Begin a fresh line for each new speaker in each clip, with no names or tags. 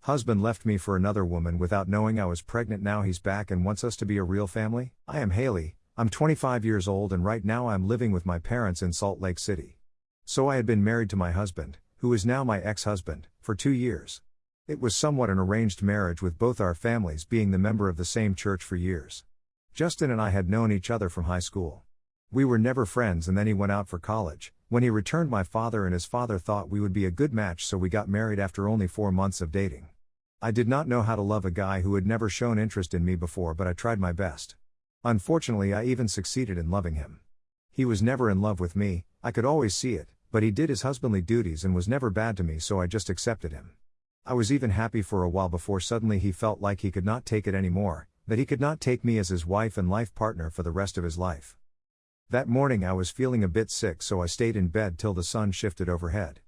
Husband left me for another woman without knowing I was pregnant. Now he's back and wants us to be a real family. I am Haley, I'm 25 years old and right now I'm living with my parents in Salt Lake City. So I had been married to my husband, who is now my ex-husband, for 2 years. It was somewhat an arranged marriage with both our families being the member of the same church for years. Justin and I had known each other from high school. We were never friends and then he went out for college. When he returned, my father and his father thought we would be a good match, so we got married after only 4 months of dating. I did not know how to love a guy who had never shown interest in me before, but I tried my best. Unfortunately, I even succeeded in loving him. He was never in love with me, I could always see it, but he did his husbandly duties and was never bad to me, so I just accepted him. I was even happy for a while before suddenly he felt like he could not take it anymore, that he could not take me as his wife and life partner for the rest of his life. That morning I was feeling a bit sick, so I stayed in bed till the sun shifted overhead.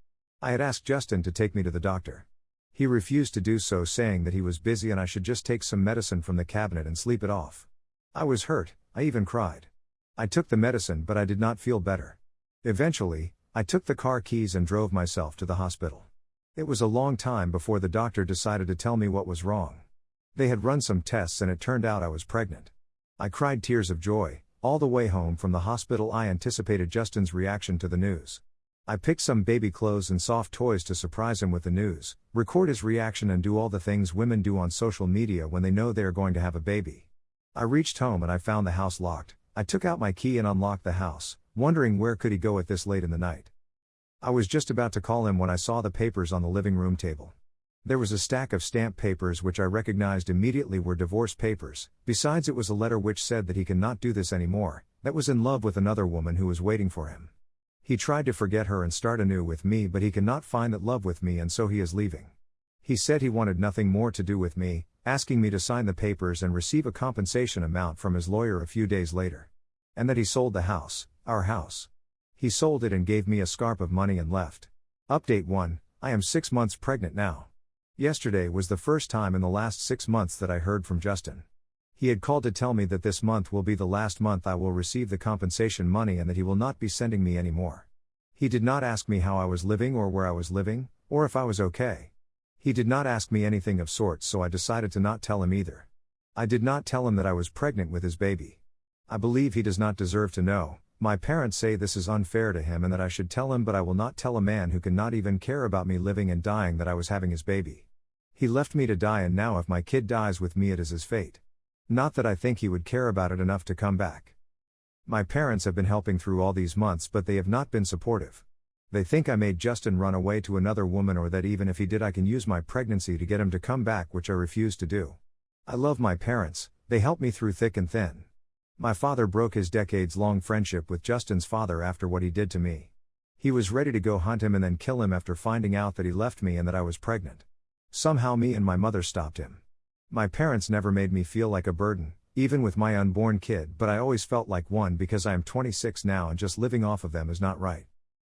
I had asked Justin to take me to the doctor. He refused to do so, saying that he was busy and I should just take some medicine from the cabinet and sleep it off. I was hurt, I even cried. I took the medicine but I did not feel better. Eventually, I took the car keys and drove myself to the hospital. It was a long time before the doctor decided to tell me what was wrong. They had run some tests and it turned out I was pregnant. I cried tears of joy. All the way home from the hospital I anticipated Justin's reaction to the news. I picked some baby clothes and soft toys to surprise him with the news, record his reaction and do all the things women do on social media when they know they are going to have a baby. I reached home and I found the house locked. I took out my key and unlocked the house, wondering where could he go at this late in the night. I was just about to call him when I saw the papers on the living room table. There was a stack of stamped papers which I recognized immediately were divorce papers. Besides, it was a letter which said that he cannot do this anymore, that was in love with another woman who was waiting for him. He tried to forget her and start anew with me, but he cannot find that love with me and so he is leaving. He said he wanted nothing more to do with me, asking me to sign the papers and receive a compensation amount from his lawyer a few days later. And that he sold the house, our house. He sold it and gave me a scarp of money and left. Update 1, I am 6 months pregnant now. Yesterday was the first time in the last 6 months that I heard from Justin. He had called to tell me that this month will be the last month I will receive the compensation money and that he will not be sending me any more. He did not ask me how I was living or where I was living, or if I was okay. He did not ask me anything of sorts, so I decided to not tell him either. I did not tell him that I was pregnant with his baby. I believe he does not deserve to know. My parents say this is unfair to him and that I should tell him, but I will not tell a man who cannot even care about me living and dying that I was having his baby. He left me to die and now if my kid dies with me it is his fate. Not that I think he would care about it enough to come back. My parents have been helping through all these months but they have not been supportive. They think I made Justin run away to another woman or that even if he did I can use my pregnancy to get him to come back, which I refuse to do. I love my parents, they helped me through thick and thin. My father broke his decades-long friendship with Justin's father after what he did to me. He was ready to go hunt him and then kill him after finding out that he left me and that I was pregnant. Somehow me and my mother stopped him. My parents never made me feel like a burden, even with my unborn kid, but I always felt like one because I am 26 now and just living off of them is not right.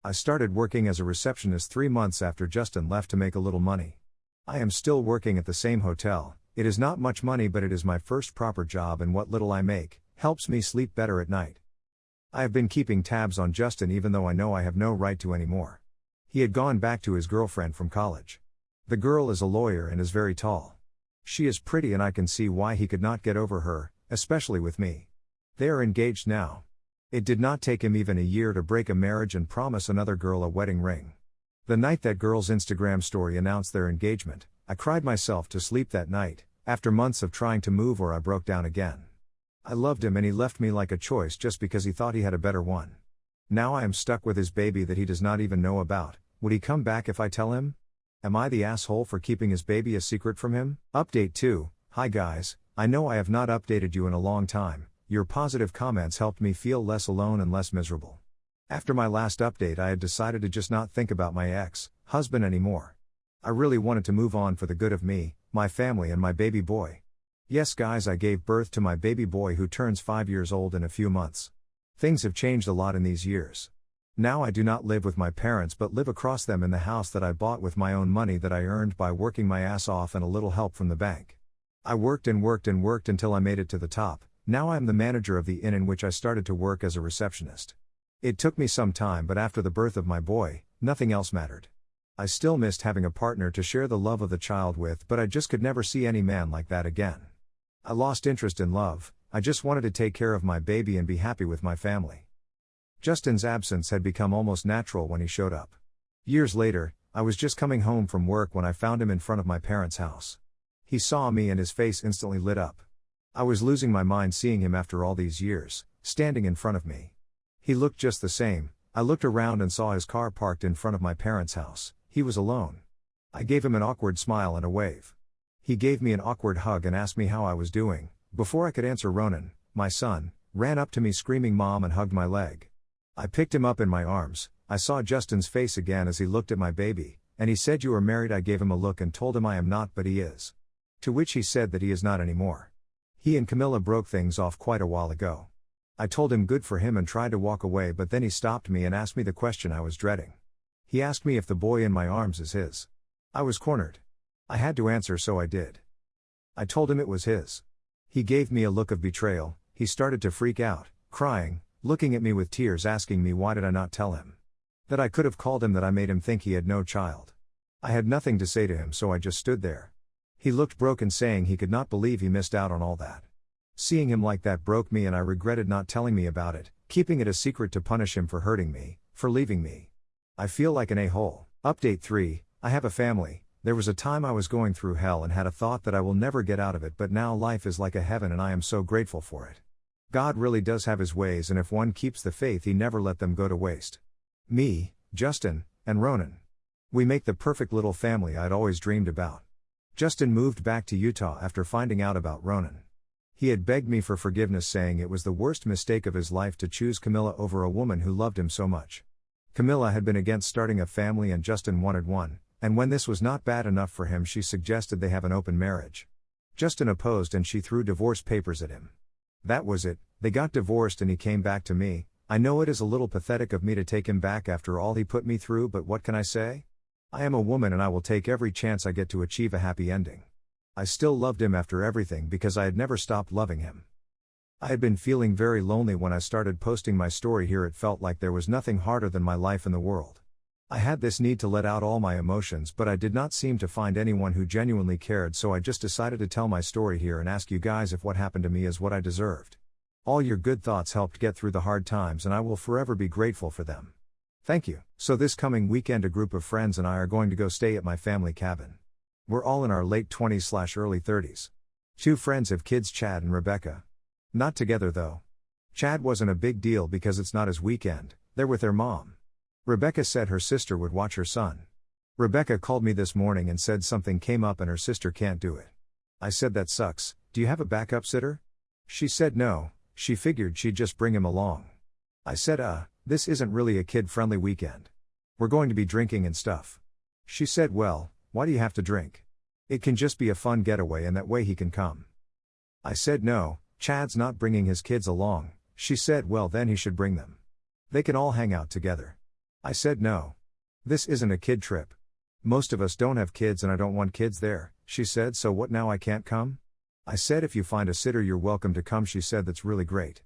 I started working as a receptionist 3 months after Justin left to make a little money. I am still working at the same hotel. It is not much money but it is my first proper job and what little I make helps me sleep better at night. I have been keeping tabs on Justin even though I know I have no right to anymore. He had gone back to his girlfriend from college. The girl is a lawyer and is very tall. She is pretty and I can see why he could not get over her, especially with me. They are engaged now. It did not take him even a year to break a marriage and promise another girl a wedding ring. The night that girl's Instagram story announced their engagement, I cried myself to sleep that night, after months of trying to move or I broke down again. I loved him and he left me like a choice just because he thought he had a better one. Now I am stuck with his baby that he does not even know about. Would he come back if I tell him? Am I the asshole for keeping his baby a secret from him? Update 2, hi guys, I know I have not updated you in a long time. Your positive comments helped me feel less alone and less miserable. After my last update I had decided to just not think about my ex-husband anymore. I really wanted to move on for the good of me, my family and my baby boy. Yes guys, I gave birth to my baby boy who turns 5 years old in a few months. Things have changed a lot in these years. Now I do not live with my parents but live across them in the house that I bought with my own money that I earned by working my ass off and a little help from the bank. I worked and worked and worked until I made it to the top. Now I am the manager of the inn in which I started to work as a receptionist. It took me some time but after the birth of my boy, nothing else mattered. I still missed having a partner to share the love of the child with, but I just could never see any man like that again. I lost interest in love, I just wanted to take care of my baby and be happy with my family. Justin's absence had become almost natural when he showed up. Years later, I was just coming home from work when I found him in front of my parents' house. He saw me and his face instantly lit up. I was losing my mind seeing him after all these years, standing in front of me. He looked just the same. I looked around and saw his car parked in front of my parents' house. He was alone. I gave him an awkward smile and a wave. He gave me an awkward hug and asked me how I was doing. Before I could answer, Ronan, my son, ran up to me screaming "Mom" and hugged my leg. I picked him up in my arms. I saw Justin's face again as he looked at my baby, and he said, "You are married?" I gave him a look and told him I am not, but he is. To which he said that he is not anymore. He and Camilla broke things off quite a while ago. I told him good for him and tried to walk away, but then he stopped me and asked me the question I was dreading. He asked me if the boy in my arms is his. I was cornered. I had to answer, so I did. I told him it was his. He gave me a look of betrayal. He started to freak out, crying, looking at me with tears, asking me why did I not tell him. That I could have called him, that I made him think he had no child. I had nothing to say to him, so I just stood there. He looked broken, saying he could not believe he missed out on all that. Seeing him like that broke me, and I regretted not telling me about it, keeping it a secret to punish him for hurting me, for leaving me. I feel like an a-hole. Update 3, I have a family. There was a time I was going through hell and had a thought that I will never get out of it, but now life is like a heaven and I am so grateful for it. God really does have his ways, and if one keeps the faith, he never let them go to waste. Me, Justin, and Ronan. We make the perfect little family I'd always dreamed about. Justin moved back to Utah after finding out about Ronan. He had begged me for forgiveness, saying it was the worst mistake of his life to choose Camilla over a woman who loved him so much. Camilla had been against starting a family and Justin wanted one, and when this was not bad enough for him, she suggested they have an open marriage. Justin opposed and she threw divorce papers at him. That was it, they got divorced and he came back to me. I know it is a little pathetic of me to take him back after all he put me through, but what can I say? I am a woman and I will take every chance I get to achieve a happy ending. I still loved him after everything because I had never stopped loving him. I had been feeling very lonely when I started posting my story here. It felt like there was nothing harder than my life in the world. I had this need to let out all my emotions, but I did not seem to find anyone who genuinely cared, so I just decided to tell my story here and ask you guys if what happened to me is what I deserved. All your good thoughts helped get through the hard times and I will forever be grateful for them. Thank you. So this coming weekend a group of friends and I are going to go stay at my family cabin. We're all in our late 20s/early 30s. 2 friends have kids, Chad and Rebecca. Not together though. Chad wasn't a big deal because it's not his weekend, they're with their mom. Rebecca said her sister would watch her son. Rebecca called me this morning and said something came up and her sister can't do it. I said that sucks, do you have a backup sitter? She said no, she figured she'd just bring him along. I said this isn't really a kid-friendly weekend. We're going to be drinking and stuff. She said, well, why do you have to drink? It can just be a fun getaway and that way he can come. I said no, Chad's not bringing his kids along. She said, well then he should bring them. They can all hang out together. I said no. This isn't a kid trip. Most of us don't have kids and I don't want kids there. She said, so what now, I can't come? I said, if you find a sitter you're welcome to come. She said, that's really great.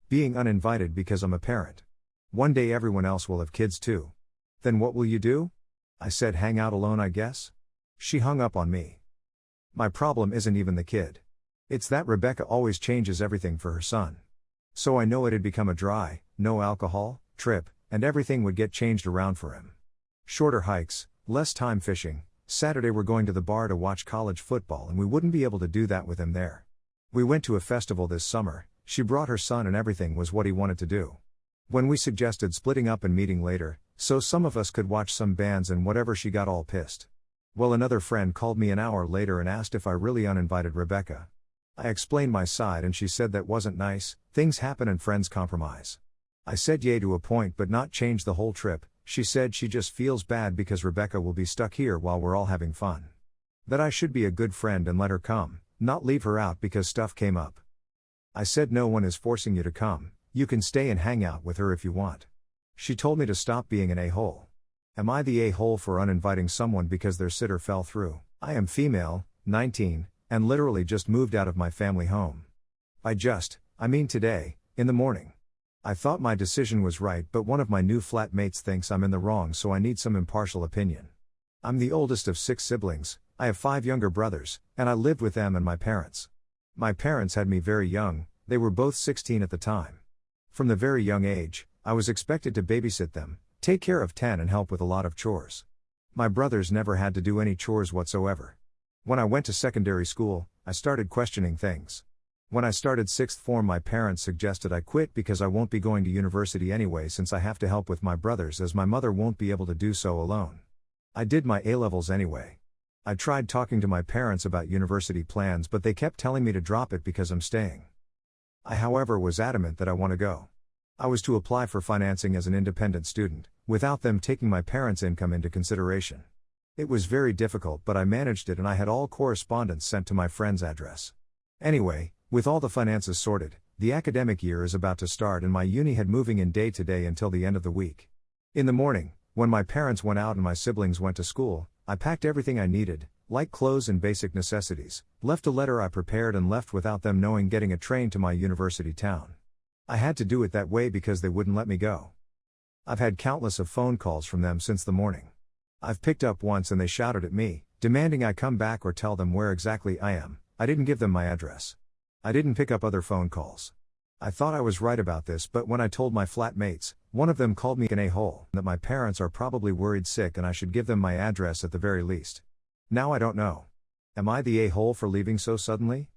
Being uninvited because I'm a parent. One day everyone else will have kids too. Then what will you do? I said, hang out alone I guess. She hung up on me. My problem isn't even the kid. It's that Rebecca always changes everything for her son. So I know it had become a dry, no alcohol, trip, and everything would get changed around for him. Shorter hikes, less time fishing. Saturday we're going to the bar to watch college football and we wouldn't be able to do that with him there. We went to a festival this summer, she brought her son and everything was what he wanted to do. When we suggested splitting up and meeting later, so some of us could watch some bands and whatever, she got all pissed. Well, another friend called me an hour later and asked if I really uninvited Rebecca. I explained my side and she said that wasn't nice, things happen and friends compromise. I said yay to a point but not change the whole trip. She said she just feels bad because Rebecca will be stuck here while we're all having fun. That I should be a good friend and let her come, not leave her out because stuff came up. I said no one is forcing you to come, you can stay and hang out with her if you want. She told me to stop being an a-hole. Am I the a-hole for uninviting someone because their sitter fell through? I am female, 19, and literally just moved out of my family home. I mean today, in the morning. I thought my decision was right, but one of my new flatmates thinks I'm in the wrong, so I need some impartial opinion. I'm the oldest of 6 siblings, I have 5 younger brothers, and I lived with them and my parents. My parents had me very young, they were both 16 at the time. From the very young age, I was expected to babysit them, take care of 10 and help with a lot of chores. My brothers never had to do any chores whatsoever. When I went to secondary school, I started questioning things. When I started 6th form, my parents suggested I quit because I won't be going to university anyway since I have to help with my brothers as my mother won't be able to do so alone. I did my A-levels anyway. I tried talking to my parents about university plans but they kept telling me to drop it because I'm staying. I however was adamant that I want to go. I was to apply for financing as an independent student, without them taking my parents' income into consideration. It was very difficult but I managed it and I had all correspondence sent to my friend's address. Anyway, with all the finances sorted, the academic year is about to start and my uni had moving in day to day until the end of the week. In the morning, when my parents went out and my siblings went to school, I packed everything I needed, like clothes and basic necessities, left a letter I prepared and left without them knowing, getting a train to my university town. I had to do it that way because they wouldn't let me go. I've had countless of phone calls from them since the morning. I've picked up once and they shouted at me, demanding I come back or tell them where exactly I am. I didn't give them my address. I didn't pick up other phone calls. I thought I was right about this but when I told my flatmates, one of them called me an a-hole, that my parents are probably worried sick and I should give them my address at the very least. Now I don't know. Am I the a-hole for leaving so suddenly?